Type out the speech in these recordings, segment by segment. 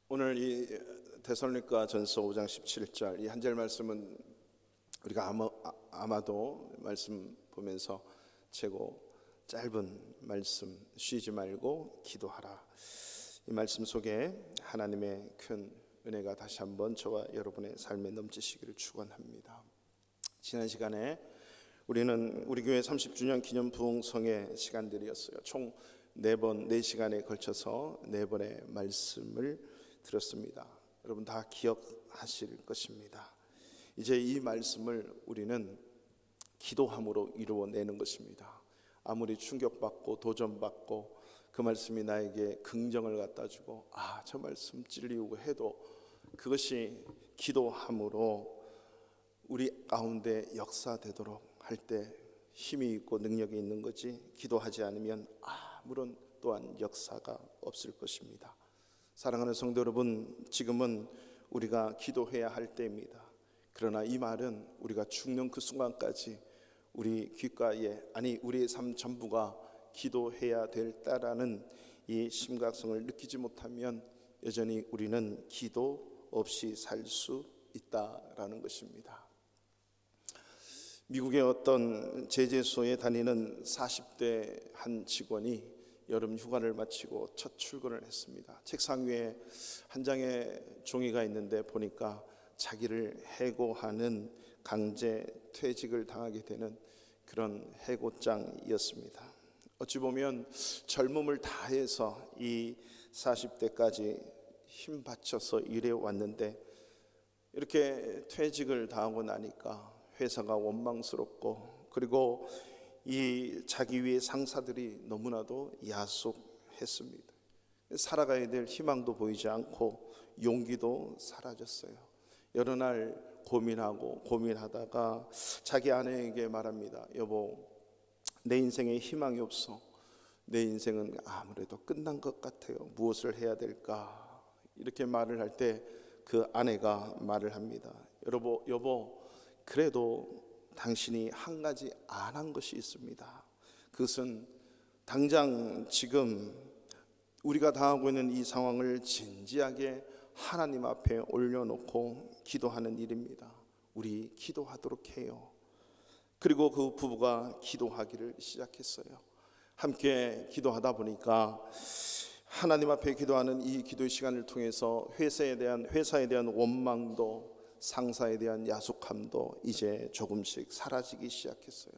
오늘 이 데살로니가 전서 5장 17절 이 한 절 말씀은 우리가 아마도 말씀 보면서 최고 짧은 말씀, 쉬지 말고 기도하라. 이 말씀 속에 하나님의 큰 은혜가 다시 한번 저와 여러분의 삶에 넘치시기를 축원합니다. 지난 시간에 우리는 우리 교회 30주년 기념 부흥성의 시간들이었어요. 총 4번, 4시간에 걸쳐서 4번의 말씀을 들었습니다. 여러분 다 기억하실 것입니다. 이제 이 말씀을 우리는 기도함으로 이루어내는 것입니다. 아무리 충격받고 도전받고 그 말씀이 나에게 긍정을 갖다 주고 저 말씀 찔리고 해도 그것이 기도함으로 우리 가운데 역사되도록 할 때 힘이 있고 능력이 있는 거지, 기도하지 않으면 아무런 또한 역사가 없을 것입니다. 사랑하는 성도 여러분, 지금은 우리가 기도해야 할 때입니다. 그러나 이 말은 우리가 죽는 그 순간까지 우리 귓가에, 우리의 삶 전부가 기도해야 될 때라는 이 심각성을 느끼지 못하면 여전히 우리는 기도 없이 살 수 있다라는 것입니다. 미국의 어떤 제재소에 다니는 40대 한 직원이 여름 휴가를 마치고 첫 출근을 했습니다. 책상 위에 한 장의 종이가 있는데 보니까 자기를 해고하는 강제 퇴직을 당하게 되는 그런 해고장이었습니다. 어찌 보면 젊음을 다해서 이 40대까지 힘 바쳐서 일해 왔는데 이렇게 퇴직을 당하고 나니까 회사가 원망스럽고, 그리고 이 자기 위의 상사들이 너무나도 야속했습니다. 살아가야 될 희망도 보이지 않고 용기도 사라졌어요. 여러 날 고민하다가 자기 아내에게 말합니다. 여보, 내 인생에 희망이 없어. 내 인생은 아무래도 끝난 것 같아요. 무엇을 해야 될까? 이렇게 말을 할 때 그 아내가 말을 합니다. 여보, 그래도 당신이 한 가지 안 한 것이 있습니다. 그것은 당장 지금 우리가 당하고 있는 이 상황을 진지하게 하나님 앞에 올려놓고 기도하는 일입니다. 우리 기도하도록 해요. 그리고 그 부부가 기도하기를 시작했어요. 함께 기도하다 보니까 하나님 앞에 기도하는 이 기도의 시간을 통해서 회사에 대한 원망도, 상사에 대한 야속함도 이제 조금씩 사라지기 시작했어요.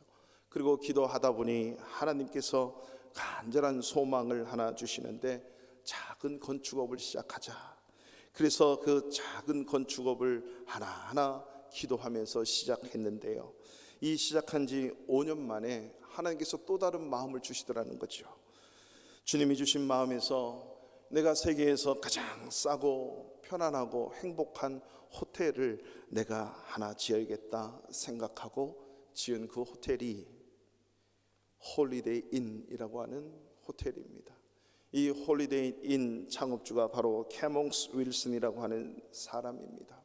그리고 기도하다 보니 하나님께서 간절한 소망을 하나 주시는데, 작은 건축업을 시작하자. 그래서 그 작은 건축업을 하나하나 기도하면서 시작했는데요, 이 시작한 지 5년 만에 하나님께서 또 다른 마음을 주시더라는 거죠. 주님이 주신 마음에서 내가 세계에서 가장 싸고 편안하고 행복한 호텔을 내가 하나 지어야겠다 생각하고 지은 그 호텔이 홀리데이 인이라고 하는 호텔입니다. 이 홀리데이 인 창업주가 바로 캐몽스 윌슨이라고 하는 사람입니다.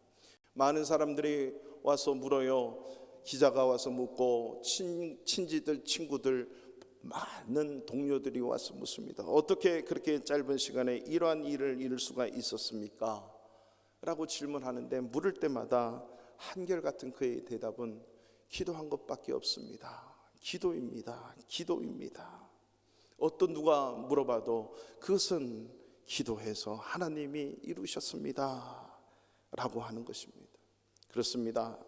많은 사람들이 와서 물어요. 기자가 와서 묻고 친지들, 친구들, 많은 동료들이 와서 묻습니다. 어떻게 그렇게 짧은 시간에 이러한 일을 이룰 수가 있었습니까? 라고 질문하는데, 물을 때마다 한결같은 그의 대답은 기도한 것밖에 없습니다. 기도입니다. 어떤 누가 물어봐도 그것은 기도해서 하나님이 이루셨습니다 라고 하는 것입니다. 그렇습니다.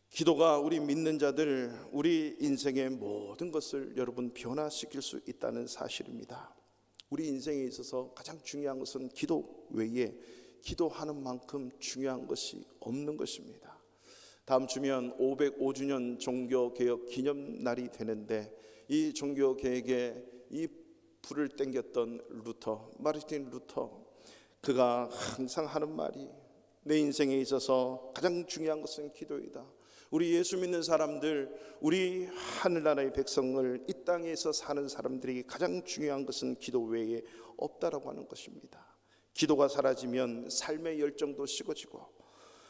기도가 우리 믿는 자들, 우리 인생의 모든 것을 여러분 변화시킬 수 있다는 사실입니다. 우리 인생에 있어서 가장 중요한 것은 기도 외에 기도하는 만큼 중요한 것이 없는 것입니다. 다음 주면 505주년 종교개혁 기념날이 되는데, 이 종교개혁에 이 불을 땡겼던 마르틴 루터, 그가 항상 하는 말이 내 인생에 있어서 가장 중요한 것은 기도이다. 우리 예수 믿는 사람들, 우리 하늘나라의 백성을, 이 땅에서 사는 사람들이 가장 중요한 것은 기도 외에 없다라고 하는 것입니다. 기도가 사라지면 삶의 열정도 식어지고,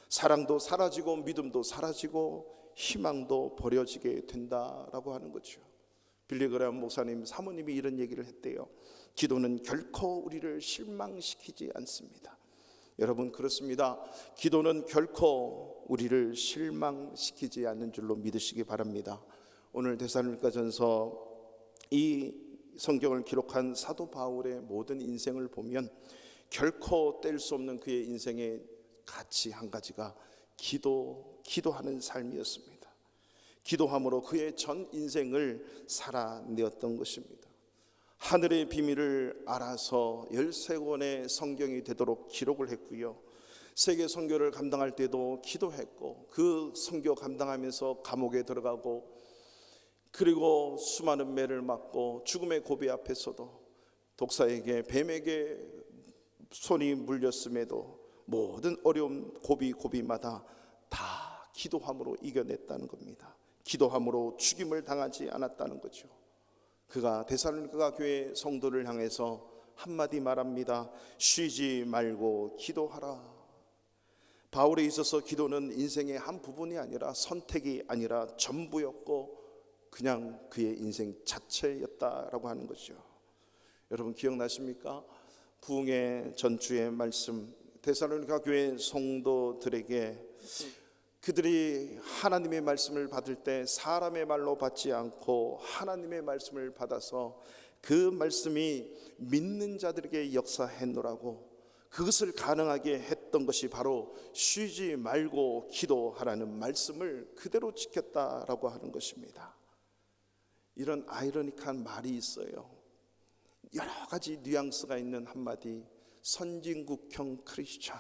사랑도 사라지고, 믿음도 사라지고, 희망도 버려지게 된다라고 하는 거죠. 빌리 그레이엄 목사님 사모님이 이런 얘기를 했대요. 기도는 결코 우리를 실망시키지 않습니다. 여러분, 그렇습니다. 기도는 결코 우리를 실망시키지 않는 줄로 믿으시기 바랍니다. 오늘 데살로니가전서 이 성경을 기록한 사도 바울의 모든 인생을 보면 결코 뗄 수 없는 그의 인생의 가치 한 가지가 기도하는 삶이었습니다. 기도함으로 그의 전 인생을 살아내었던 것입니다. 하늘의 비밀을 알아서 13권의 성경이 되도록 기록을 했고요. 세계 선교를 감당할 때도 기도했고, 그 선교 감당하면서 감옥에 들어가고, 그리고 수많은 매를 맞고 죽음의 고비 앞에서도 독사에게 뱀에게 손이 물렸음에도 모든 어려움 고비마다 다 기도함으로 이겨냈다는 겁니다. 기도함으로 죽임을 당하지 않았다는 거죠. 그가 데살로니가 교회 성도를 향해서 한마디 말합니다. 쉬지 말고 기도하라. 바울에 있어서 기도는 인생의 한 부분이 아니라 선택이 아니라 전부였고 그냥 그의 인생 자체였다라고 하는 거죠. 여러분 기억나십니까? 부흥의 전주의 말씀, 데살로니가 교회 성도들에게 그들이 하나님의 말씀을 받을 때 사람의 말로 받지 않고 하나님의 말씀을 받아서 그 말씀이 믿는 자들에게 역사했노라고, 그것을 가능하게 했던 것이 바로 쉬지 말고 기도하라는 말씀을 그대로 지켰다라고 하는 것입니다. 이런 아이러니한 말이 있어요. 여러 가지 뉘앙스가 있는 한마디, 선진국형 크리스천,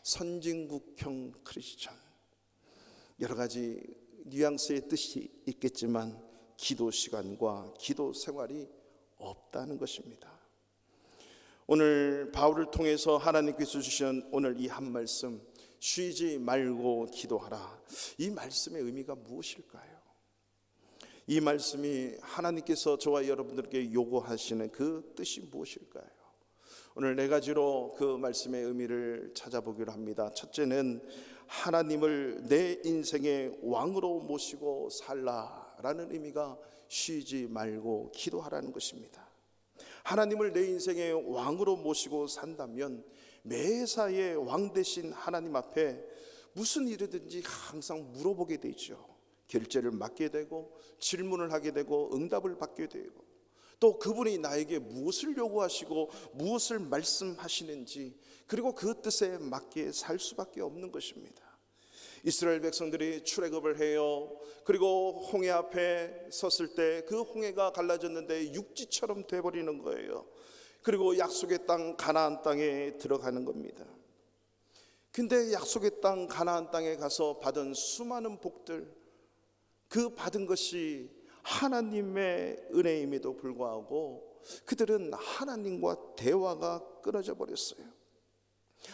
선진국형 크리스천. 여러 가지 뉘앙스의 뜻이 있겠지만 기도 시간과 기도 생활이 없다는 것입니다. 오늘 바울을 통해서 하나님께서 주신 오늘 이 한 말씀, 쉬지 말고 기도하라. 이 말씀의 의미가 무엇일까요? 이 말씀이 하나님께서 저와 여러분들에게 요구하시는 그 뜻이 무엇일까요? 오늘 네 가지로 그 말씀의 의미를 찾아보기로 합니다. 첫째는 하나님을 내 인생의 왕으로 모시고 살라라는 의미가 쉬지 말고 기도하라는 것입니다. 하나님을 내 인생의 왕으로 모시고 산다면 매사에 왕 되신 하나님 앞에 무슨 일이든지 항상 물어보게 되죠. 결제를 맡게 되고 질문을 하게 되고 응답을 받게 되고, 또 그분이 나에게 무엇을 요구하시고 무엇을 말씀하시는지, 그리고 그 뜻에 맞게 살 수밖에 없는 것입니다. 이스라엘 백성들이 출애굽을 해요. 그리고 홍해 앞에 섰을 때 그 홍해가 갈라졌는데 육지처럼 돼버리는 거예요. 그리고 약속의 땅 가나안 땅에 들어가는 겁니다. 근데 약속의 땅 가나안 땅에 가서 받은 수많은 복들, 그 받은 것이 하나님의 은혜임에도 불구하고 그들은 하나님과 대화가 끊어져 버렸어요.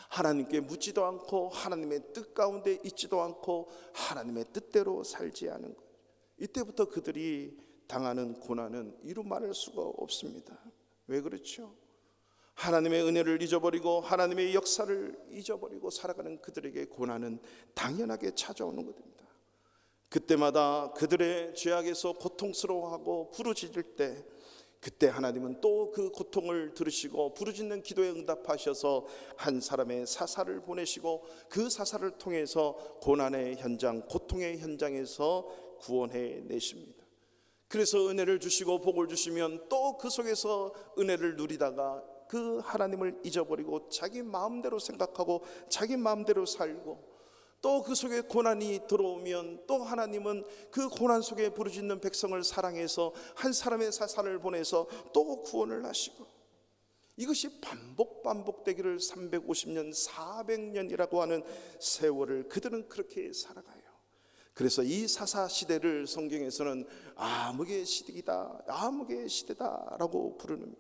하나님께 묻지도 않고 하나님의 뜻 가운데 있지도 않고 하나님의 뜻대로 살지 않은 것. 이때부터 그들이 당하는 고난은 이루 말할 수가 없습니다. 왜 그렇죠? 하나님의 은혜를 잊어버리고 하나님의 역사를 잊어버리고 살아가는 그들에게 고난은 당연하게 찾아오는 것입니다. 그때마다 그들의 죄악에서 고통스러워하고 부르짖을 때, 그때 하나님은 또 그 고통을 들으시고 부르짖는 기도에 응답하셔서 한 사람의 사사를 보내시고 그 사사를 통해서 고난의 현장, 고통의 현장에서 구원해 내십니다. 그래서 은혜를 주시고 복을 주시면 또 그 속에서 은혜를 누리다가 그 하나님을 잊어버리고 자기 마음대로 생각하고 자기 마음대로 살고, 또 그 속에 고난이 들어오면 또 하나님은 그 고난 속에 부르짖는 백성을 사랑해서 한 사람의 사사를 보내서 또 구원을 하시고, 이것이 반복되기를 350년 400년이라고 하는 세월을 그들은 그렇게 살아가요. 그래서 이 사사 시대를 성경에서는 암흑의 시대이다, 암흑의 시대다라고 부릅니다.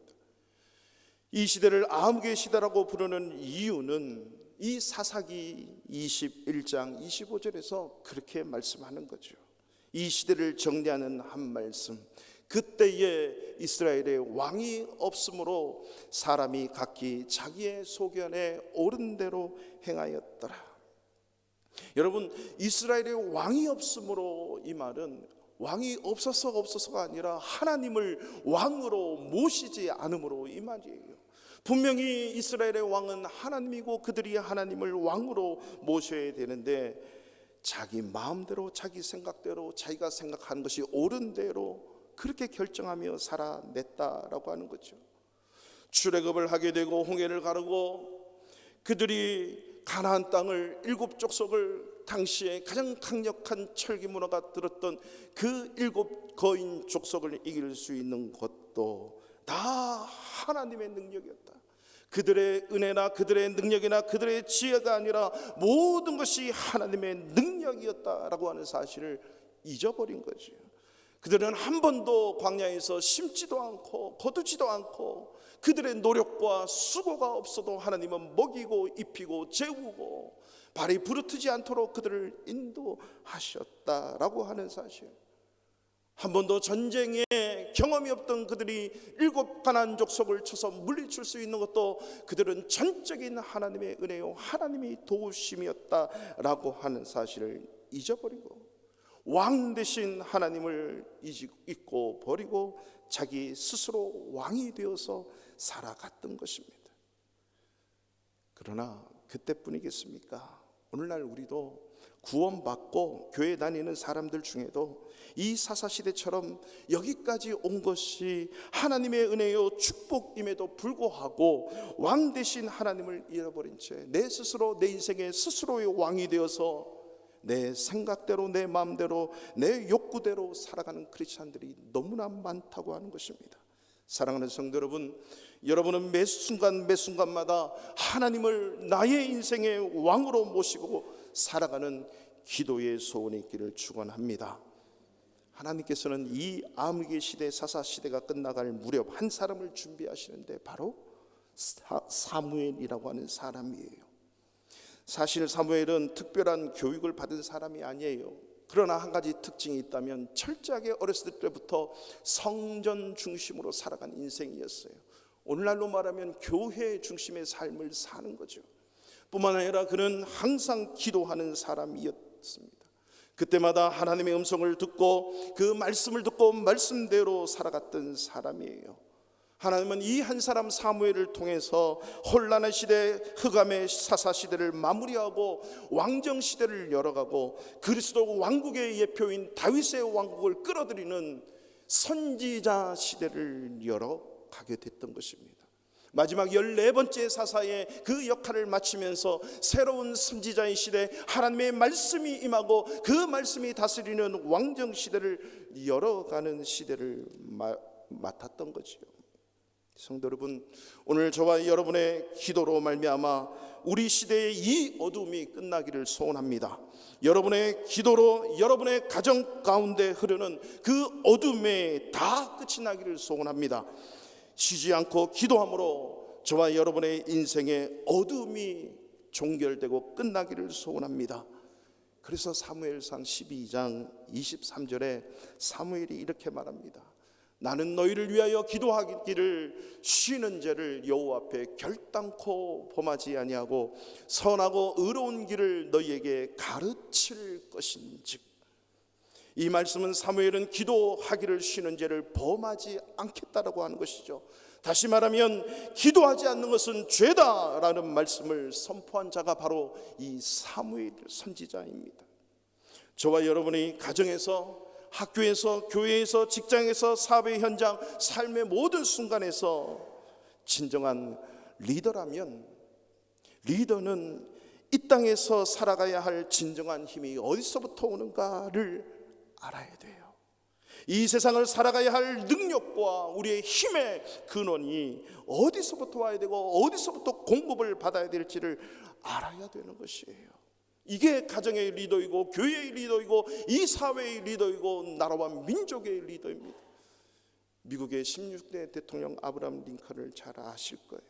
이 시대를 암흑의 시대라고 부르는 이유는 이 사사기 21장 25절에서 그렇게 말씀하는 거죠. 이 시대를 정리하는 한 말씀, 그때에 이스라엘의 왕이 없으므로 사람이 각기 자기의 소견에 옳은 대로 행하였더라. 여러분, 이스라엘의 왕이 없으므로, 이 말은 왕이 없어서가 아니라 하나님을 왕으로 모시지 않음으로 이 말이에요. 분명히 이스라엘의 왕은 하나님이고 그들이 하나님을 왕으로 모셔야 되는데 자기 마음대로 자기 생각대로 자기가 생각하는 것이 옳은 대로 그렇게 결정하며 살아냈다라고 하는 거죠. 출애굽을 하게 되고 홍해를 가르고 그들이 가나안 땅을 7족속을 당시에 가장 강력한 철기 문화가 들었던 그 7 거인 족속을 이길 수 있는 것도 다 하나님의 능력이었다. 그들의 은혜나 그들의 능력이나 그들의 지혜가 아니라 모든 것이 하나님의 능력이었다라고 하는 사실을 잊어버린 거죠. 그들은 한 번도 광야에서 심지도 않고 거두지도 않고 그들의 노력과 수고가 없어도 하나님은 먹이고 입히고 재우고 발이 부르트지 않도록 그들을 인도하셨다라고 하는 사실. 한 번도 전쟁에 경험이 없던 그들이 7 가나안 족속을 쳐서 물리칠 수 있는 것도 그들은 전적인 하나님의 은혜요 하나님이 도우심이었다라고 하는 사실을 잊어버리고 왕 대신 하나님을 잊고 버리고 자기 스스로 왕이 되어서 살아갔던 것입니다. 그러나 그때뿐이겠습니까? 오늘날 우리도 구원받고 교회 다니는 사람들 중에도 이 사사시대처럼 여기까지 온 것이 하나님의 은혜요 축복임에도 불구하고 왕 대신 하나님을 잃어버린 채 내 스스로 내 인생의 스스로의 왕이 되어서 내 생각대로 내 마음대로 내 욕구대로 살아가는 크리스찬들이 너무나 많다고 하는 것입니다. 사랑하는 성도 여러분, 여러분은 매 순간마다 하나님을 나의 인생의 왕으로 모시고 살아가는 기도의 소원이 있기를 축원합니다. 하나님께서는 이 암흑의 시대 사사시대가 끝나갈 무렵 한 사람을 준비하시는데 바로 사무엘이라고 하는 사람이에요. 사실 사무엘은 특별한 교육을 받은 사람이 아니에요. 그러나 한 가지 특징이 있다면 철저하게 어렸을 때부터 성전 중심으로 살아간 인생이었어요. 오늘날로 말하면 교회 중심의 삶을 사는 거죠. 뿐만 아니라 그는 항상 기도하는 사람이었습니다. 그때마다 하나님의 음성을 듣고 그 말씀을 듣고 말씀대로 살아갔던 사람이에요. 하나님은 이 한 사람 사무엘을 통해서 혼란의 시대 흑암의 사사시대를 마무리하고 왕정시대를 열어가고 그리스도 왕국의 예표인 다윗의 왕국을 끌어들이는 선지자 시대를 열어가게 됐던 것입니다. 마지막 14번째 사사의 그 역할을 마치면서 새로운 선지자의 시대 하나님의 말씀이 임하고 그 말씀이 다스리는 왕정시대를 열어가는 시대를 맡았던 거지요. 성도 여러분, 오늘 저와 여러분의 기도로 말미암아 우리 시대의 이 어둠이 끝나기를 소원합니다. 여러분의 기도로 여러분의 가정 가운데 흐르는 그 어둠에 다 끝이 나기를 소원합니다. 쉬지 않고 기도함으로 저와 여러분의 인생의 어둠이 종결되고 끝나기를 소원합니다. 그래서 사무엘상 12장 23절에 사무엘이 이렇게 말합니다. 나는 너희를 위하여 기도하기를 쉬는 죄를 여호와 앞에 결단코 범하지 아니하고 선하고 의로운 길을 너희에게 가르칠 것인즉. 이 말씀은 사무엘은 기도하기를 쉬는 죄를 범하지 않겠다라고 하는 것이죠. 다시 말하면 기도하지 않는 것은 죄다라는 말씀을 선포한 자가 바로 이 사무엘 선지자입니다. 저와 여러분이 가정에서 학교에서 교회에서 직장에서 사업의 현장 삶의 모든 순간에서 진정한 리더라면 리더는 이 땅에서 살아가야 할 진정한 힘이 어디서부터 오는가를 알아야 돼요. 이 세상을 살아가야 할 능력과 우리의 힘의 근원이 어디서부터 와야 되고 어디서부터 공급을 받아야 될지를 알아야 되는 것이에요. 이게 가정의 리더이고 교회의 리더이고 이 사회의 리더이고 나라와 민족의 리더입니다. 미국의 16대 대통령 아브라함 링컨을 잘 아실 거예요.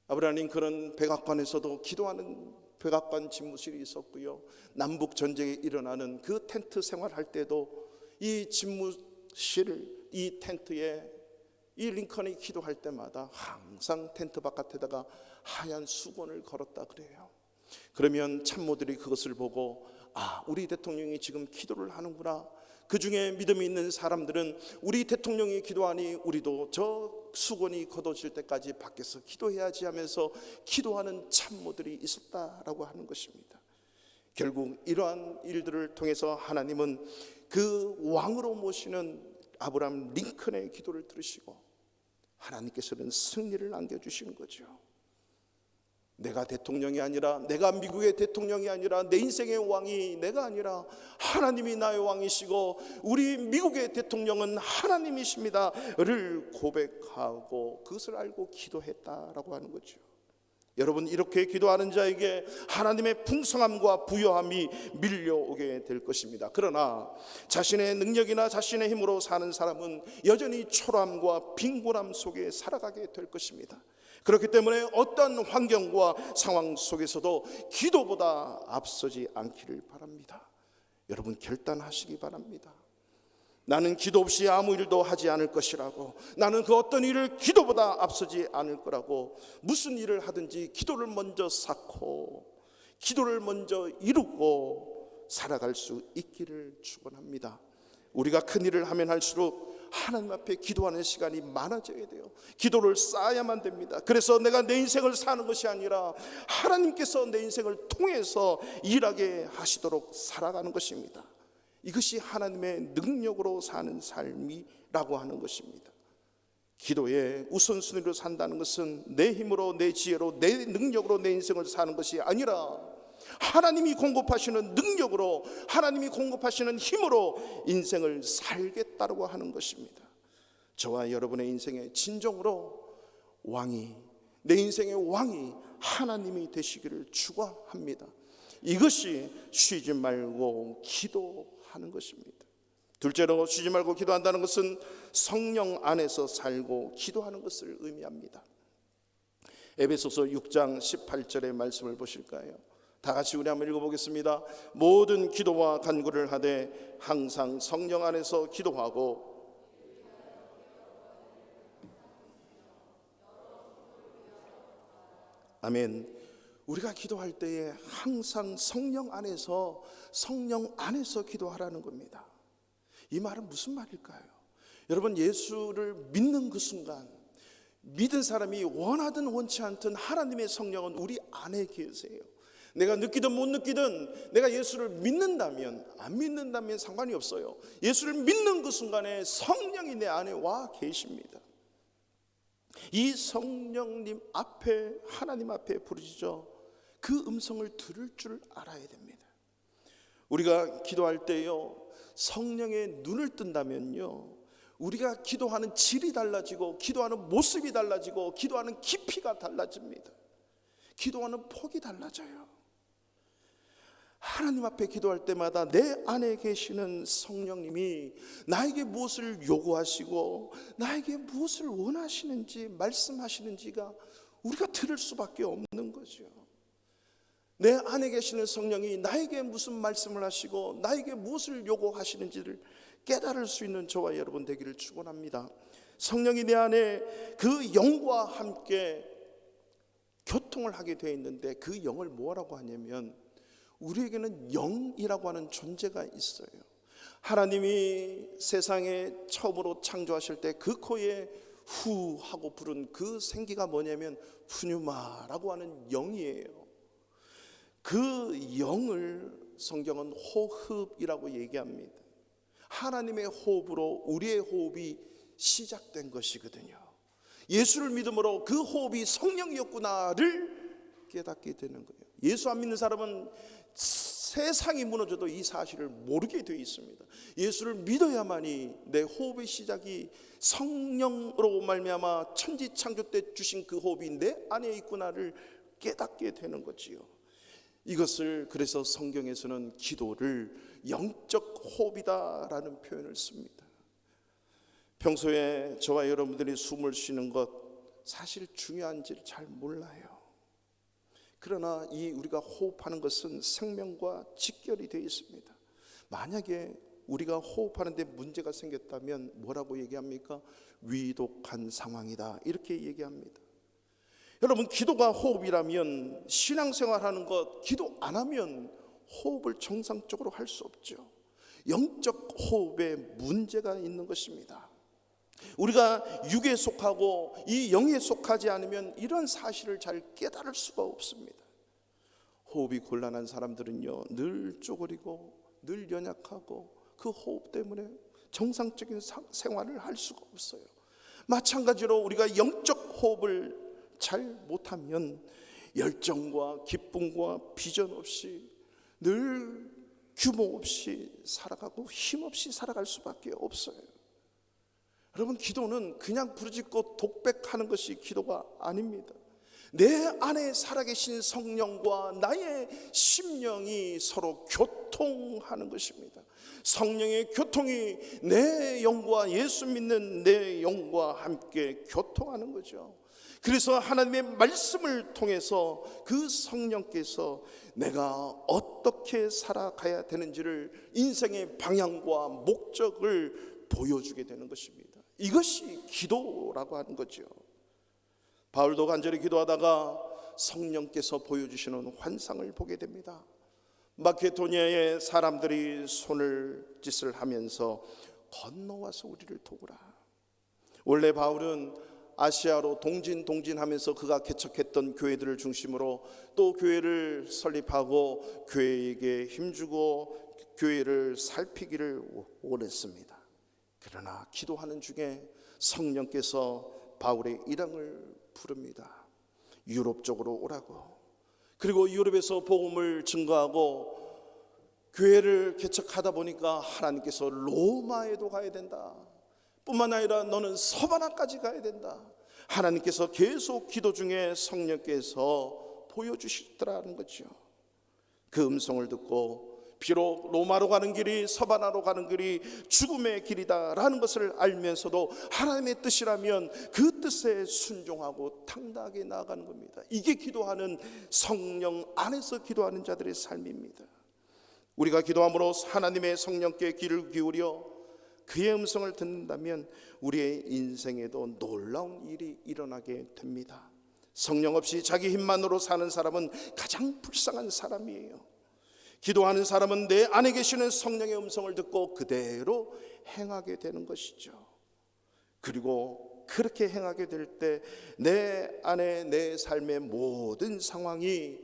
아브라함 링컨은 백악관에서도 기도하는 백악관 집무실이 있었고요. 남북 전쟁이 일어나는 그 텐트 생활할 때도 이 집무실 이 텐트에 이 링컨이 기도할 때마다 항상 텐트 바깥에다가 하얀 수건을 걸었다 그래요. 그러면 참모들이 그것을 보고 우리 대통령이 지금 기도를 하는구나. 그 중에 믿음이 있는 사람들은 우리 대통령이 기도하니 우리도 저 수건이 걷어질 때까지 밖에서 기도해야지 하면서 기도하는 참모들이 있었다라고 하는 것입니다. 결국 이러한 일들을 통해서 하나님은 그 왕으로 모시는 아브라함 링컨의 기도를 들으시고 하나님께서는 승리를 안겨주신 거죠. 내가 대통령이 아니라, 내가 미국의 대통령이 아니라, 내 인생의 왕이 내가 아니라 하나님이 나의 왕이시고 우리 미국의 대통령은 하나님이십니다를 고백하고 그것을 알고 기도했다라고 하는 거죠. 여러분, 이렇게 기도하는 자에게 하나님의 풍성함과 부요함이 밀려오게 될 것입니다. 그러나 자신의 능력이나 자신의 힘으로 사는 사람은 여전히 초라함과 빈곤함 속에 살아가게 될 것입니다. 그렇기 때문에 어떤 환경과 상황 속에서도 기도보다 앞서지 않기를 바랍니다. 여러분, 결단하시기 바랍니다. 나는 기도 없이 아무 일도 하지 않을 것이라고, 나는 그 어떤 일을 기도보다 앞서지 않을 거라고, 무슨 일을 하든지 기도를 먼저 쌓고 기도를 먼저 이루고 살아갈 수 있기를 축원합니다. 우리가 큰 일을 하면 할수록 하나님 앞에 기도하는 시간이 많아져야 돼요. 기도를 쌓아야만 됩니다. 그래서 내가 내 인생을 사는 것이 아니라 하나님께서 내 인생을 통해서 일하게 하시도록 살아가는 것입니다. 이것이 하나님의 능력으로 사는 삶이라고 하는 것입니다. 기도의 우선순위로 산다는 것은 내 힘으로, 내 지혜로, 내 능력으로 내 인생을 사는 것이 아니라 하나님이 공급하시는 능력으로, 하나님이 공급하시는 힘으로 인생을 살겠다고 하는 것입니다. 저와 여러분의 인생의 진정으로 왕이, 내 인생의 왕이 하나님이 되시기를 축원합니다. 이것이 쉬지 말고 기도하는 것입니다. 둘째로, 쉬지 말고 기도한다는 것은 성령 안에서 살고 기도하는 것을 의미합니다. 에베소서 6장 18절의 말씀을 보실까요? 다 같이 우리 한번 읽어보겠습니다. 모든 기도와 간구를 하되 항상 성령 안에서 기도하고, 아멘. 우리가 기도할 때에 항상 성령 안에서 기도하라는 겁니다. 이 말은 무슨 말일까요? 여러분, 예수를 믿는 그 순간, 믿은 사람이 원하든 원치 않든 하나님의 성령은 우리 안에 계세요. 내가 느끼든 못 느끼든 내가 예수를 믿는다면 안 믿는다면 상관이 없어요. 예수를 믿는 그 순간에 성령이 내 안에 와 계십니다. 이 성령님 앞에, 하나님 앞에 부르짖어 그 음성을 들을 줄 알아야 됩니다. 우리가 기도할 때요, 성령의 눈을 뜬다면요, 우리가 기도하는 질이 달라지고 기도하는 모습이 달라지고 기도하는 깊이가 달라집니다. 기도하는 폭이 달라져요. 하나님 앞에 기도할 때마다 내 안에 계시는 성령님이 나에게 무엇을 요구하시고 나에게 무엇을 원하시는지, 말씀하시는지가 우리가 들을 수밖에 없는 거죠. 내 안에 계시는 성령이 나에게 무슨 말씀을 하시고 나에게 무엇을 요구하시는지를 깨달을 수 있는 저와 여러분 되기를 축원합니다. 성령이 내 안에 그 영과 함께 교통을 하게 되어 있는데, 그 영을 뭐라고 하냐면 우리에게는 영이라고 하는 존재가 있어요. 하나님이 세상에 처음으로 창조하실 때 그 코에 후 하고 부른 그 생기가 뭐냐면 푸뉴마라고 하는 영이에요. 그 영을 성경은 호흡이라고 얘기합니다. 하나님의 호흡으로 우리의 호흡이 시작된 것이거든요. 예수를 믿음으로 그 호흡이 성령이었구나를 깨닫게 되는 거예요. 예수 안 믿는 사람은 세상이 무너져도 이 사실을 모르게 되어 있습니다. 예수를 믿어야만이 내 호흡의 시작이 성령으로 말미암아 천지창조 때 주신 그 호흡이 내 안에 있구나를 깨닫게 되는 거지요. 이것을 그래서 성경에서는 기도를 영적 호흡이다라는 표현을 씁니다. 평소에 저와 여러분들이 숨을 쉬는 것 사실 중요한지를 잘 몰라요. 그러나 이 우리가 호흡하는 것은 생명과 직결이 되어 있습니다. 만약에 우리가 호흡하는데 문제가 생겼다면 뭐라고 얘기합니까? 위독한 상황이다, 이렇게 얘기합니다. 여러분, 기도가 호흡이라면 신앙생활하는 것, 기도 안 하면 호흡을 정상적으로 할 수 없죠. 영적 호흡에 문제가 있는 것입니다. 우리가 육에 속하고 이 영에 속하지 않으면 이런 사실을 잘 깨달을 수가 없습니다. 호흡이 곤란한 사람들은요, 늘 쪼그리고 늘 연약하고 그 호흡 때문에 정상적인 생활을 할 수가 없어요. 마찬가지로 우리가 영적 호흡을 잘 못하면 열정과 기쁨과 비전 없이 늘 규모 없이 살아가고 힘없이 살아갈 수밖에 없어요. 여러분, 기도는 그냥 부르짖고 독백하는 것이 기도가 아닙니다. 내 안에 살아계신 성령과 나의 심령이 서로 교통하는 것입니다. 성령의 교통이 내 영과 예수 믿는 내 영과 함께 교통하는 거죠. 그래서 하나님의 말씀을 통해서 그 성령께서 내가 어떻게 살아가야 되는지를, 인생의 방향과 목적을 보여주게 되는 것입니다. 이것이 기도라고 하는 거죠. 바울도 간절히 기도하다가 성령께서 보여주시는 환상을 보게 됩니다. 마케도니아의 사람들이 손짓을 하면서 건너와서 우리를 도우라. 원래 바울은 아시아로 동진하면서 그가 개척했던 교회들을 중심으로 또 교회를 설립하고 교회에게 힘주고 교회를 살피기를 원했습니다. 그러나 기도하는 중에 성령께서 바울의 일행을 부릅니다. 유럽 쪽으로 오라고. 그리고 유럽에서 복음을 증거하고 교회를 개척하다 보니까 하나님께서 로마에도 가야 된다. 뿐만 아니라 너는 서바나까지 가야 된다. 하나님께서 계속 기도 중에 성령께서 보여주시더라는 거죠. 그 음성을 듣고 비록 로마로 가는 길이, 서바나로 가는 길이 죽음의 길이다라는 것을 알면서도 하나님의 뜻이라면 그 뜻에 순종하고 당당하게 나아가는 겁니다. 이게 기도하는, 성령 안에서 기도하는 자들의 삶입니다. 우리가 기도함으로 하나님의 성령께 귀를 기울여 그의 음성을 듣는다면 우리의 인생에도 놀라운 일이 일어나게 됩니다. 성령 없이 자기 힘만으로 사는 사람은 가장 불쌍한 사람이에요. 기도하는 사람은 내 안에 계시는 성령의 음성을 듣고 그대로 행하게 되는 것이죠. 그리고 그렇게 행하게 될 때 내 안에 내 삶의 모든 상황이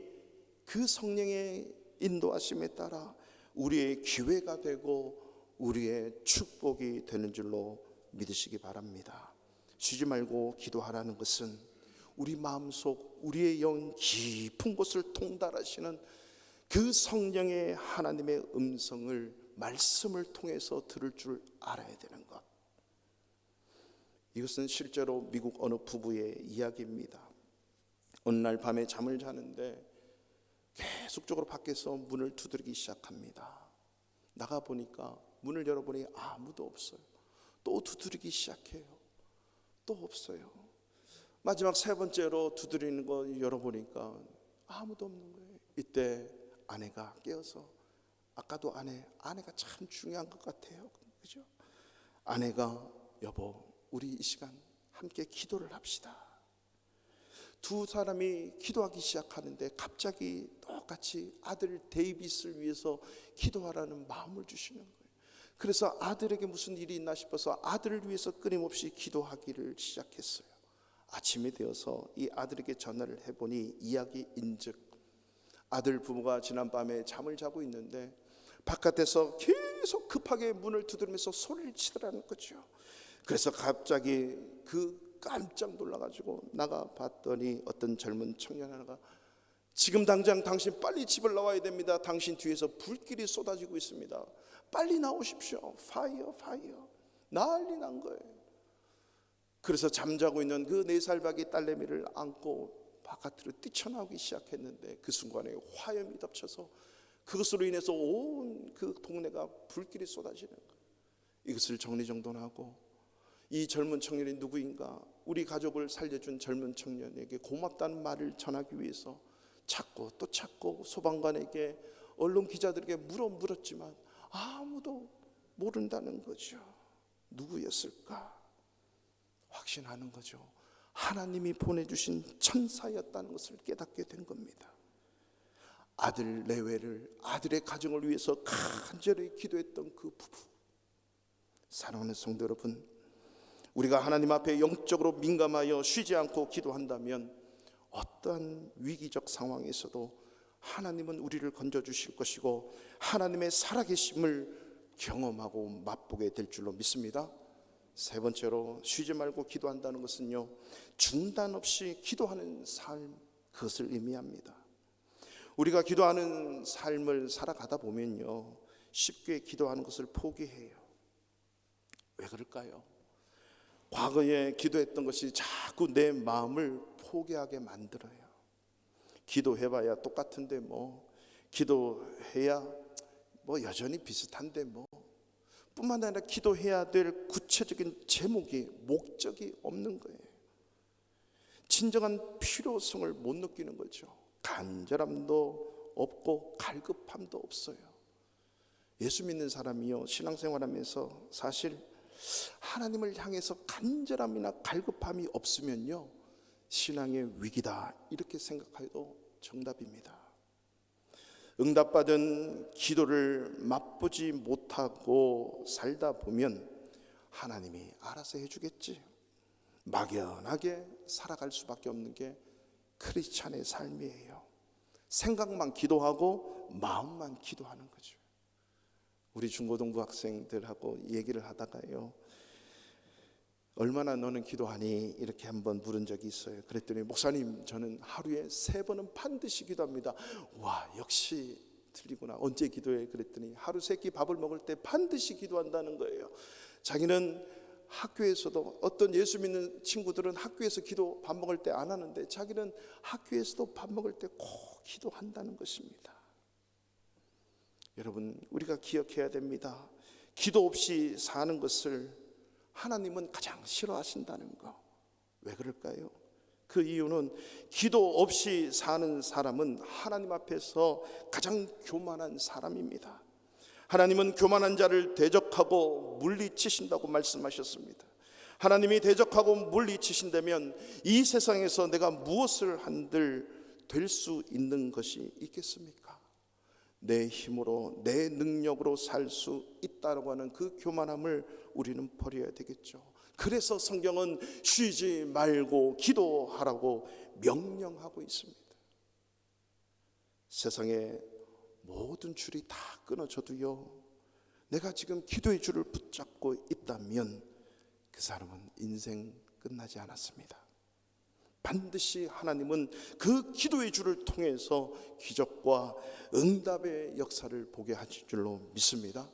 그 성령의 인도하심에 따라 우리의 기회가 되고 우리의 축복이 되는 줄로 믿으시기 바랍니다. 쉬지 말고 기도하라는 것은 우리 마음속, 우리의 영 깊은 곳을 통달하시는 그 성령의 하나님의 음성을 말씀을 통해서 들을 줄 알아야 되는 것. 이것은 실제로 미국 어느 부부의 이야기입니다. 어느 날 밤에 잠을 자는데 계속적으로 밖에서 문을 두드리기 시작합니다. 나가보니까 문을 열어보니 아무도 없어요. 또 두드리기 시작해요. 또 없어요. 마지막 세 번째로 두드리는 거 열어보니까 아무도 없는 거예요. 이때 아내가 깨어서, 아까도 아내가 참 중요한 것 같아요. 그죠? 아내가, 여보, 우리 이 시간 함께 기도를 합시다. 두 사람이 기도하기 시작하는데 갑자기 똑같이 아들 데이빗을 위해서 기도하라는 마음을 주시는 거예요. 그래서 아들에게 무슨 일이 있나 싶어서 아들을 위해서 끊임없이 기도하기를 시작했어요. 아침이 되어서 이 아들에게 전화를 해보니 이야기인즉 아들 부부가 지난밤에 잠을 자고 있는데 바깥에서 계속 급하게 문을 두드리면서 소리를 치더라는 거죠. 그래서 갑자기 깜짝 놀라가지고 나가 봤더니 어떤 젊은 청년 하나가, 지금 당장 당신 빨리 집을 나와야 됩니다. 당신 뒤에서 불길이 쏟아지고 있습니다. 빨리 나오십시오. 파이어. 난리 난 거예요. 그래서 잠자고 있는 그 4살박이 딸내미를 안고 바깥으로 뛰쳐나오기 시작했는데 그 순간에 화염이 덮쳐서 그것으로 인해서 온 그 동네가 불길이 쏟아지는 거예요. 이것을 정리정돈하고 이 젊은 청년이 누구인가, 우리 가족을 살려준 젊은 청년에게 고맙다는 말을 전하기 위해서 찾고 또 찾고 소방관에게, 언론 기자들에게 물었지만 아무도 모른다는 거죠. 누구였을까? 확신하는 거죠. 하나님이 보내주신 천사였다는 것을 깨닫게 된 겁니다. 아들 레위를 아들의 가정을 위해서 간절히 기도했던 그 부부. 사랑하는 성도 여러분, 우리가 하나님 앞에 영적으로 민감하여 쉬지 않고 기도한다면 어떠한 위기적 상황에서도 하나님은 우리를 건져주실 것이고 하나님의 살아계심을 경험하고 맛보게 될 줄로 믿습니다. 세 번째로, 쉬지 말고 기도한다는 것은요, 중단 없이 기도하는 삶, 그것을 의미합니다. 우리가 기도하는 삶을 살아가다 보면요, 쉽게 기도하는 것을 포기해요. 왜 그럴까요? 과거에 기도했던 것이 자꾸 내 마음을 포기하게 만들어요. 기도해봐야 똑같은데 기도해야 여전히 비슷한데 뿐만 아니라 기도해야 될 구체적인 제목이, 목적이 없는 거예요. 진정한 필요성을 못 느끼는 거죠. 간절함도 없고 갈급함도 없어요. 예수 믿는 사람이요, 신앙생활하면서 사실 하나님을 향해서 간절함이나 갈급함이 없으면요, 신앙의 위기다, 이렇게 생각해도 정답입니다. 응답받은 기도를 맛보지 못하고 살다 보면 하나님이 알아서 해주겠지, 막연하게 살아갈 수밖에 없는 게 크리스찬의 삶이에요. 생각만 기도하고 마음만 기도하는 거죠. 우리 중고등부 학생들하고 얘기를 하다가요, 얼마나 너는 기도하니? 이렇게 한번 물은 적이 있어요. 그랬더니 목사님, 저는 하루에 3번은 반드시 기도합니다. 와, 역시 틀리구나. 언제 기도해? 그랬더니 하루 3끼 밥을 먹을 때 반드시 기도한다는 거예요. 자기는 학교에서도, 어떤 예수 믿는 친구들은 학교에서 기도 밥 먹을 때 안 하는데 자기는 학교에서도 밥 먹을 때 꼭 기도한다는 것입니다. 여러분, 우리가 기억해야 됩니다. 기도 없이 사는 것을 하나님은 가장 싫어하신다는 거. 왜 그럴까요? 그 이유는 기도 없이 사는 사람은 하나님 앞에서 가장 교만한 사람입니다. 하나님은 교만한 자를 대적하고 물리치신다고 말씀하셨습니다. 하나님이 대적하고 물리치신다면 이 세상에서 내가 무엇을 한들 될 수 있는 것이 있겠습니까? 내 힘으로, 내 능력으로 살 수 있다고 하는 그 교만함을 우리는 버려야 되겠죠. 그래서 성경은 쉬지 말고 기도하라고 명령하고 있습니다. 세상에 모든 줄이 다 끊어져도요, 내가 지금 기도의 줄을 붙잡고 있다면 그 사람은 인생 끝나지 않았습니다. 반드시 하나님은 그 기도의 줄을 통해서 기적과 응답의 역사를 보게 하실 줄로 믿습니다.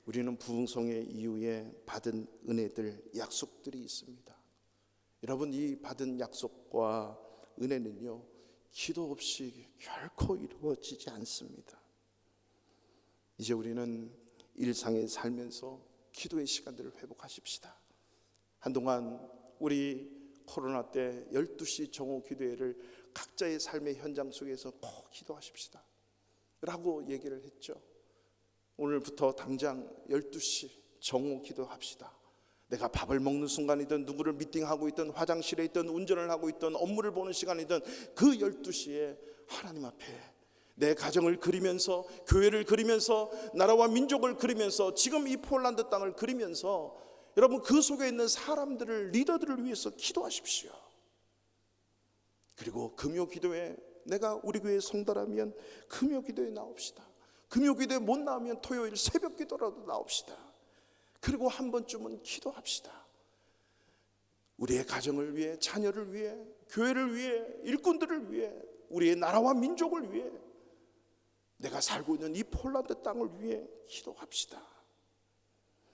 우리는 부흥성회 이후에 받은 은혜들, 약속들이 있습니다. 여러분, 이 받은 약속과 은혜는요, 기도 없이 결코 이루어지지 않습니다. 이제 우리는 일상에 살면서 기도의 시간들을 회복하십시다. 한동안 우리 코로나 때 12시 정오 기도회를 각자의 삶의 현장 속에서 꼭 기도하십시다 라고 얘기를 했죠. 오늘부터 당장 12시 정오 기도합시다. 내가 밥을 먹는 순간이든 누구를 미팅하고 있든 화장실에 있든 운전을 하고 있든 업무를 보는 시간이든 그 12시에 하나님 앞에 내 가정을 그리면서, 교회를 그리면서, 나라와 민족을 그리면서, 지금 이 폴란드 땅을 그리면서 여러분, 그 속에 있는 사람들을, 리더들을 위해서 기도하십시오. 그리고 금요 기도에, 내가 우리 교회 성도라면 금요 기도에 나옵시다. 금요 기도에 못 나오면 토요일 새벽 기도라도 나옵시다. 그리고 한 번쯤은 기도합시다. 우리의 가정을 위해, 자녀를 위해, 교회를 위해, 일꾼들을 위해, 우리의 나라와 민족을 위해, 내가 살고 있는 이 폴란드 땅을 위해 기도합시다.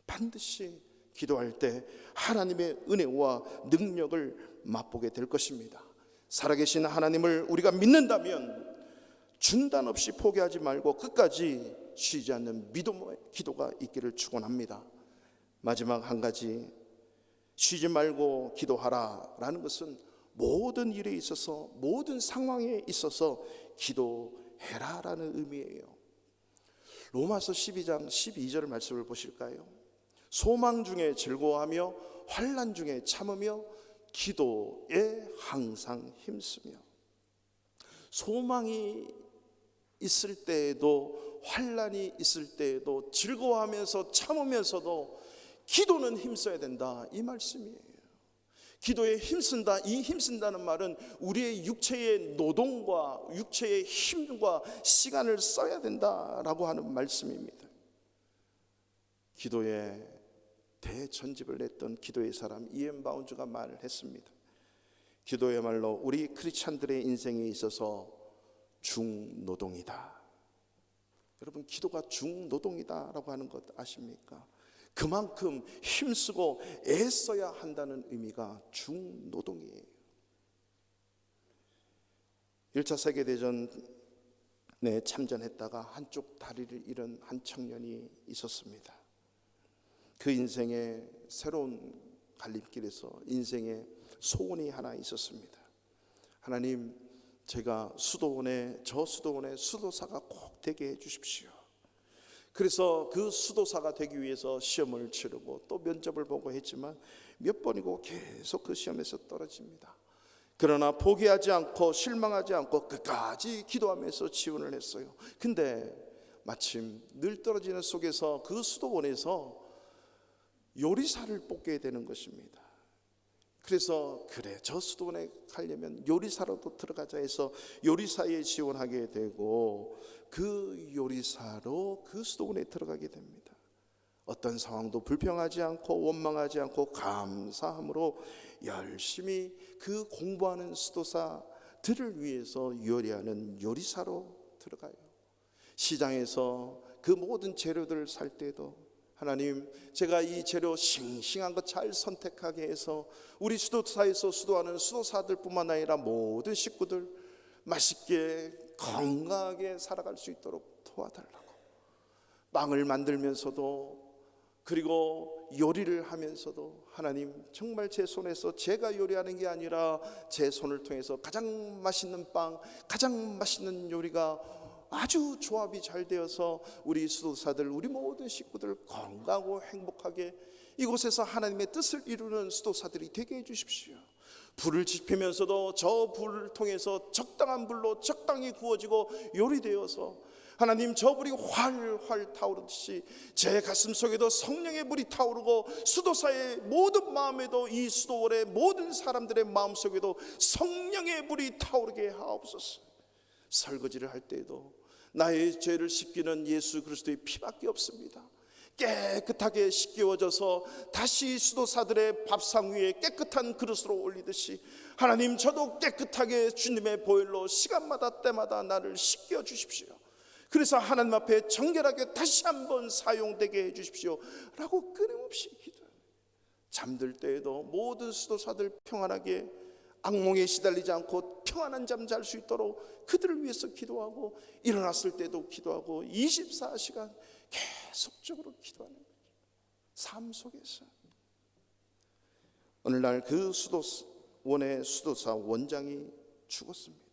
반드시 기도할 때 하나님의 은혜와 능력을 맛보게 될 것입니다. 살아계신 하나님을 우리가 믿는다면 중단 없이 포기하지 말고 끝까지 쉬지 않는 믿음의 기도가 있기를 축원합니다. 마지막 한 가지, 쉬지 말고 기도하라 라는 것은 모든 일에 있어서, 모든 상황에 있어서 기도해라 라는 의미예요. 로마서 12장 12절 말씀을 보실까요? 소망 중에 즐거워하며 환난 중에 참으며 기도에 항상 힘쓰며. 소망이 있을 때에도, 환난이 있을 때에도 즐거워하면서 참으면서도 기도는 힘써야 된다, 이 말씀이에요. 기도에 힘쓴다, 이 힘쓴다는 말은 우리의 육체의 노동과 육체의 힘과 시간을 써야 된다라고 하는 말씀입니다. 기도에 대전집을 냈던 기도의 사람 이엔 바운즈가 말을 했습니다. 기도야말로 우리 크리스찬들의 인생에 있어서 중노동이다. 여러분, 기도가 중노동이다라고 하는 것 아십니까? 그만큼 힘쓰고 애써야 한다는 의미가 중노동이에요. 1차 세계대전에 참전했다가 한쪽 다리를 잃은 한 청년이 있었습니다. 그 인생의 새로운 갈림길에서 인생의 소원이 하나 있었습니다. 하나님, 제가 저 수도원의 수도사가 꼭 되게 해주십시오. 그래서 그 수도사가 되기 위해서 시험을 치르고 또 면접을 보고 했지만 몇 번이고 계속 그 시험에서 떨어집니다. 그러나 포기하지 않고 실망하지 않고 끝까지 기도하면서 지원을 했어요. 근데 마침 늘 떨어지는 속에서 그 수도원에서 요리사를 뽑게 되는 것입니다. 그래서 그래, 저 수도원에 가려면 요리사로도 들어가자 해서 요리사에 지원하게 되고 그 요리사로 그 수도원에 들어가게 됩니다. 어떤 상황도 불평하지 않고 원망하지 않고 감사함으로 열심히 그 공부하는 수도사들을 위해서 요리하는 요리사로 들어가요. 시장에서 그 모든 재료들을 살 때도 하나님, 제가 이 재료 싱싱한 것 잘 선택하게 해서 우리 수도사에서 수도하는 수도사들뿐만 아니라 모든 식구들 맛있게 건강하게 살아갈 수 있도록 도와달라고, 빵을 만들면서도 그리고 요리를 하면서도 하나님, 정말 제 손에서 제가 요리하는 게 아니라 제 손을 통해서 가장 맛있는 빵, 가장 맛있는 요리가 아주 조합이 잘 되어서 우리 수도사들, 우리 모든 식구들 건강하고 행복하게 이곳에서 하나님의 뜻을 이루는 수도사들이 되게 해주십시오. 불을 지피면서도 저 불을 통해서 적당한 불로 적당히 구워지고 요리되어서 하나님, 저 불이 활활 타오르듯이 제 가슴 속에도 성령의 불이 타오르고 수도사의 모든 마음에도, 이 수도원의 모든 사람들의 마음속에도 성령의 불이 타오르게 하옵소서. 설거지를 할 때에도 나의 죄를 씻기는 예수 그리스도의 피밖에 없습니다. 깨끗하게 씻겨져서 다시 수도사들의 밥상 위에 깨끗한 그릇으로 올리듯이 하나님, 저도 깨끗하게 주님의 보혈로 시간마다 때마다 나를 씻겨 주십시오. 그래서 하나님 앞에 정결하게 다시 한번 사용되게 해주십시오 라고 끊임없이 기도합니다. 잠들 때에도 모든 수도사들 평안하게 악몽에 시달리지 않고 평안한 잠 잘 수 있도록 그들을 위해서 기도하고, 일어났을 때도 기도하고 24시간 계속적으로 기도하는 거죠. 삶 속에서. 오늘날 그 수도원의 수도사 원장이 죽었습니다.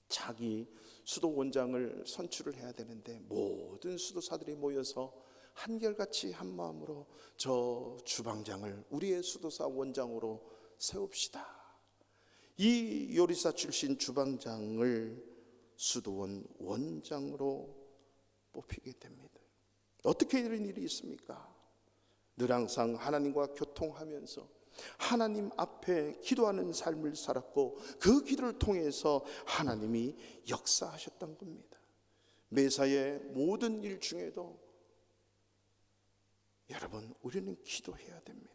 자기 수도원장을 선출을 해야 되는데 모든 수도사들이 모여서 한결같이 한 마음으로 저 주방장을 우리의 수도사 원장으로 세웁시다. 이 요리사 출신 주방장을 수도원 원장으로 뽑히게 됩니다. 어떻게 이런 일이 있습니까? 늘 항상 하나님과 교통하면서 하나님 앞에 기도하는 삶을 살았고 그 기도를 통해서 하나님이 역사하셨던 겁니다. 매사의 모든 일 중에도 여러분, 우리는 기도해야 됩니다.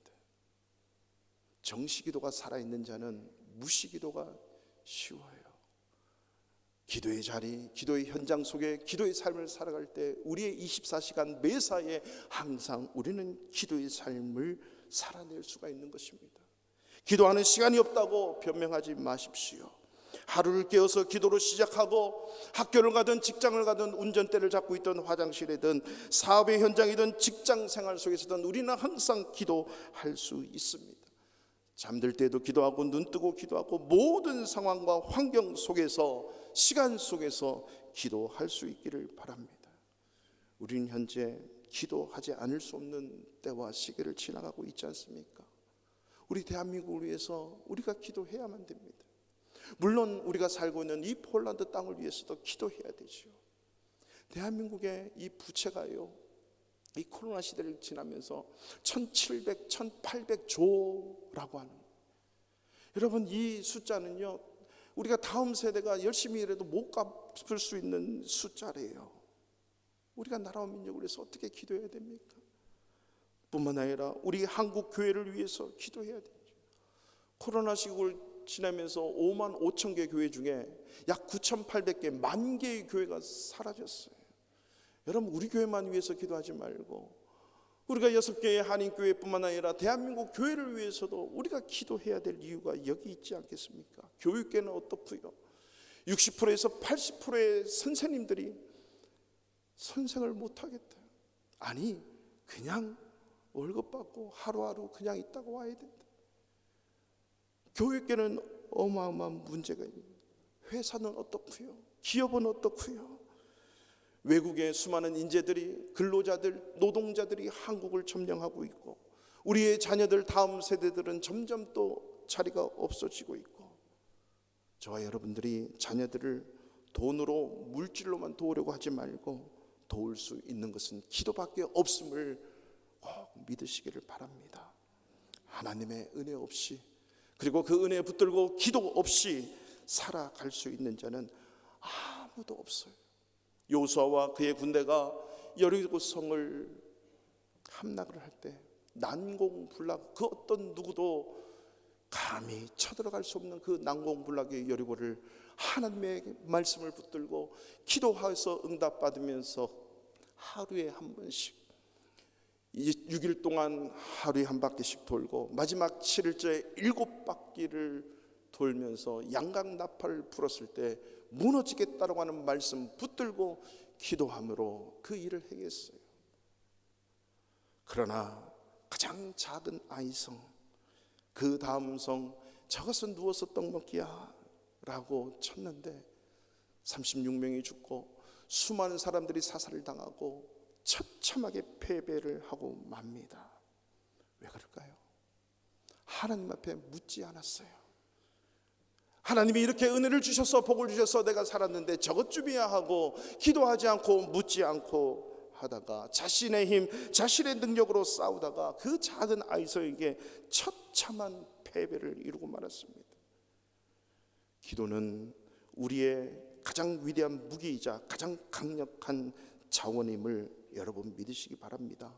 정시기도가 살아있는 자는 무시기도가 쉬워요. 기도의 자리, 기도의 현장 속에 기도의 삶을 살아갈 때 우리의 24시간 매사에 항상 우리는 기도의 삶을 살아낼 수가 있는 것입니다. 기도하는 시간이 없다고 변명하지 마십시오. 하루를 깨어서 기도로 시작하고 학교를 가든 직장을 가든 운전대를 잡고 있던 화장실이든 사업의 현장이든 직장 생활 속에서든 우리는 항상 기도할 수 있습니다. 잠들 때도 기도하고 눈 뜨고 기도하고 모든 상황과 환경 속에서 시간 속에서 기도할 수 있기를 바랍니다. 우리는 현재 기도하지 않을 수 없는 때와 시기를 지나가고 있지 않습니까? 우리 대한민국을 위해서 우리가 기도해야만 됩니다. 물론 우리가 살고 있는 이 폴란드 땅을 위해서도 기도해야 되죠. 대한민국의 이 부채가요, 이 코로나 시대를 지나면서 1700, 1800조라고 하는, 여러분 이 숫자는요, 우리가 다음 세대가 열심히 일해도 못 갚을 수 있는 숫자래요. 우리가 나라와 민족을 위해서 어떻게 기도해야 됩니까? 뿐만 아니라 우리 한국 교회를 위해서 기도해야 되죠. 코로나 시국을 지나면서 5만 5천 개 교회 중에 약 9,800개, 만 개의 교회가 사라졌어요. 여러분 우리 교회만 위해서 기도하지 말고 우리가 6개의 한인교회뿐만 아니라 대한민국 교회를 위해서도 우리가 기도해야 될 이유가 여기 있지 않겠습니까? 교육계는 어떻고요? 60%에서 80%의 선생님들이 선생을 못하겠다. 아니 그냥 월급 받고 하루하루 그냥 있다가 와야 된다. 교육계는 어마어마한 문제가 있습니다. 회사는 어떻고요? 기업은 어떻고요? 외국의 수많은 인재들이, 근로자들, 노동자들이 한국을 점령하고 있고 우리의 자녀들, 다음 세대들은 점점 또 자리가 없어지고 있고, 저와 여러분들이 자녀들을 돈으로, 물질로만 도우려고 하지 말고 도울 수 있는 것은 기도밖에 없음을 꼭 믿으시기를 바랍니다. 하나님의 은혜 없이, 그리고 그 은혜에 붙들고 기도 없이 살아갈 수 있는 자는 아무도 없어요. 여호수아와 그의 군대가 여리고 성을 함락을 할 때 난공불락, 그 어떤 누구도 감히 쳐들어갈 수 없는 그 난공불락의 여리고를 하나님의 말씀을 붙들고 기도해서 응답받으면서 하루에 한 번씩 6일 동안 하루에 한 바퀴씩 돌고 마지막 7일째 7바퀴를 돌면서 양각 나팔을 불었을 때 무너지겠다라고 하는 말씀 붙들고 기도함으로 그 일을 행했어요. 그러나 가장 작은 아이성, 그 다음 성, 저것은 누워서 떡 먹기야 라고 쳤는데 36명이 죽고 수많은 사람들이 사살을 당하고 처참하게 패배를 하고 맙니다. 왜 그럴까요? 하나님 앞에 묻지 않았어요. 하나님이 이렇게 은혜를 주셔서 복을 주셔서 내가 살았는데 저것 좀이야 하고 기도하지 않고 묻지 않고 하다가 자신의 힘, 자신의 능력으로 싸우다가 그 작은 아이서에게 처참한 패배를 이루고 말았습니다. 기도는 우리의 가장 위대한 무기이자 가장 강력한 자원임을 여러분 믿으시기 바랍니다.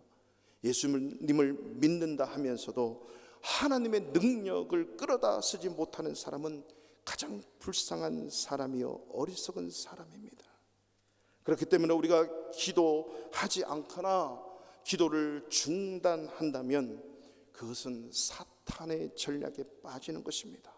예수님을 믿는다 하면서도 하나님의 능력을 끌어다 쓰지 못하는 사람은 가장 불쌍한 사람이요 어리석은 사람입니다. 그렇기 때문에 우리가 기도하지 않거나 기도를 중단한다면 그것은 사탄의 전략에 빠지는 것입니다.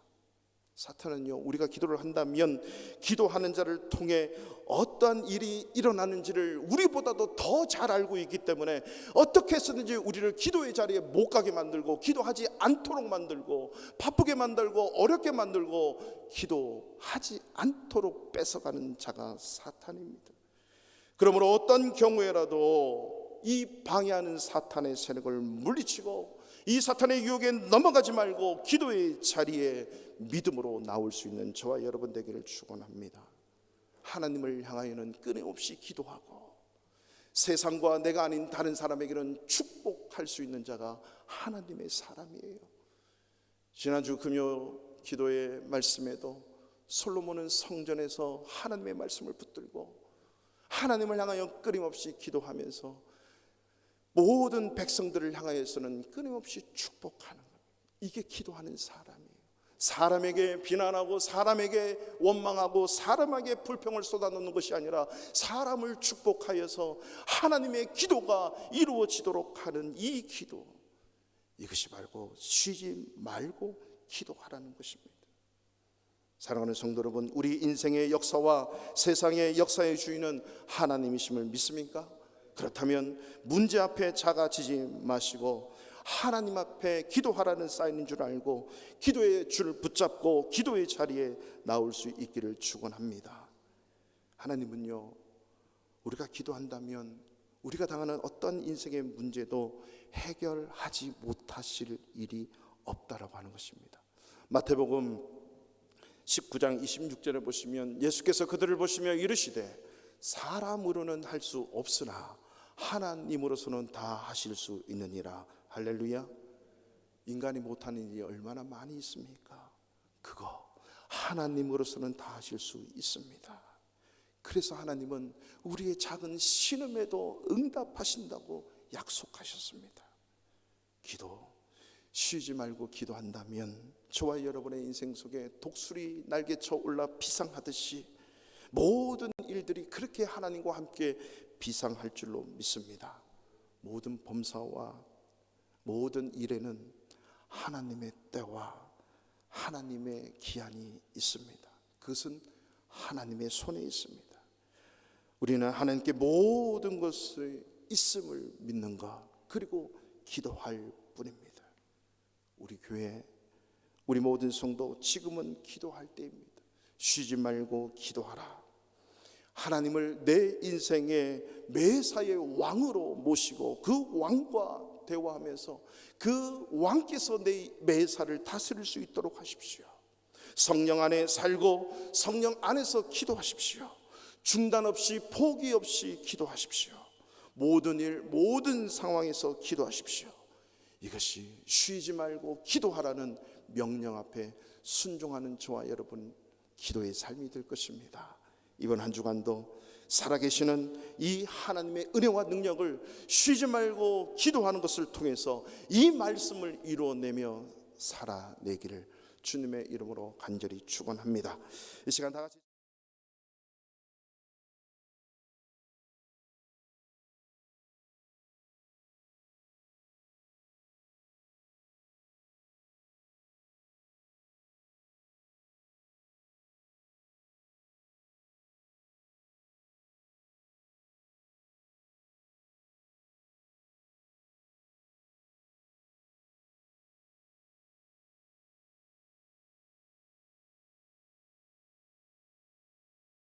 사탄은요, 우리가 기도를 한다면 기도하는 자를 통해 어떠한 일이 일어나는지를 우리보다도 더 잘 알고 있기 때문에 어떻게 해서든지 우리를 기도의 자리에 못 가게 만들고 기도하지 않도록 만들고 바쁘게 만들고 어렵게 만들고 기도하지 않도록 뺏어가는 자가 사탄입니다. 그러므로 어떤 경우에라도 이 방해하는 사탄의 세력을 물리치고 이 사탄의 유혹에 넘어가지 말고 기도의 자리에 믿음으로 나올 수 있는 저와 여러분 되기를 축원합니다. 하나님을 향하여는 끊임없이 기도하고 세상과 내가 아닌 다른 사람에게는 축복할 수 있는 자가 하나님의 사람이에요. 지난주 금요 기도의 말씀에도 솔로몬은 성전에서 하나님의 말씀을 붙들고 하나님을 향하여 끊임없이 기도하면서 모든 백성들을 향하여서는 끊임없이 축복하는 것, 이게 기도하는 사람이에요. 사람에게 비난하고 사람에게 원망하고 사람에게 불평을 쏟아놓는 것이 아니라 사람을 축복하여서 하나님의 기도가 이루어지도록 하는 이 기도, 이것이 바로 쉬지 말고 기도하라는 것입니다. 사랑하는 성도 여러분, 우리 인생의 역사와 세상의 역사의 주인은 하나님이심을 믿습니까? 그렇다면 문제 앞에 작아지지 마시고 하나님 앞에 기도하라는 사인인 줄 알고 기도의 줄을 붙잡고 기도의 자리에 나올 수 있기를 축원합니다. 하나님은요, 우리가 기도한다면 우리가 당하는 어떤 인생의 문제도 해결하지 못하실 일이 없다라고 하는 것입니다. 마태복음 19장 26절에 보시면 예수께서 그들을 보시며 이르시되 사람으로는 할 수 없으나 하나님으로서는 다 하실 수 있느니라. 할렐루야. 인간이 못하는 일이 얼마나 많이 있습니까? 그거 하나님으로서는 다 하실 수 있습니다. 그래서 하나님은 우리의 작은 신음에도 응답하신다고 약속하셨습니다. 기도 쉬지 말고 기도한다면 저와 여러분의 인생 속에 독수리 날개쳐 올라 비상하듯이 모든 일들이 그렇게 하나님과 함께 비상할 줄로 믿습니다. 모든 범사와 모든 일에는 하나님의 때와 하나님의 기한이 있습니다. 그것은 하나님의 손에 있습니다. 우리는 하나님께 모든 것의 있음을 믿는가, 그리고 기도할 뿐입니다. 우리 교회, 우리 모든 성도, 지금은 기도할 때입니다. 쉬지 말고 기도하라. 하나님을 내 인생의 매사의 왕으로 모시고 그 왕과 대화하면서 그 왕께서 내 매사를 다스릴 수 있도록 하십시오. 성령 안에 살고 성령 안에서 기도하십시오. 중단 없이 포기 없이 기도하십시오. 모든 일, 모든 상황에서 기도하십시오. 이것이 쉬지 말고 기도하라는 명령 앞에 순종하는 저와 여러분 기도의 삶이 될 것입니다. 이번 한 주간도 살아계시는 이 하나님의 은혜와 능력을 쉬지 말고 기도하는 것을 통해서 이 말씀을 이루어내며 살아내기를 주님의 이름으로 간절히 축원합니다. 이 시간 다 같이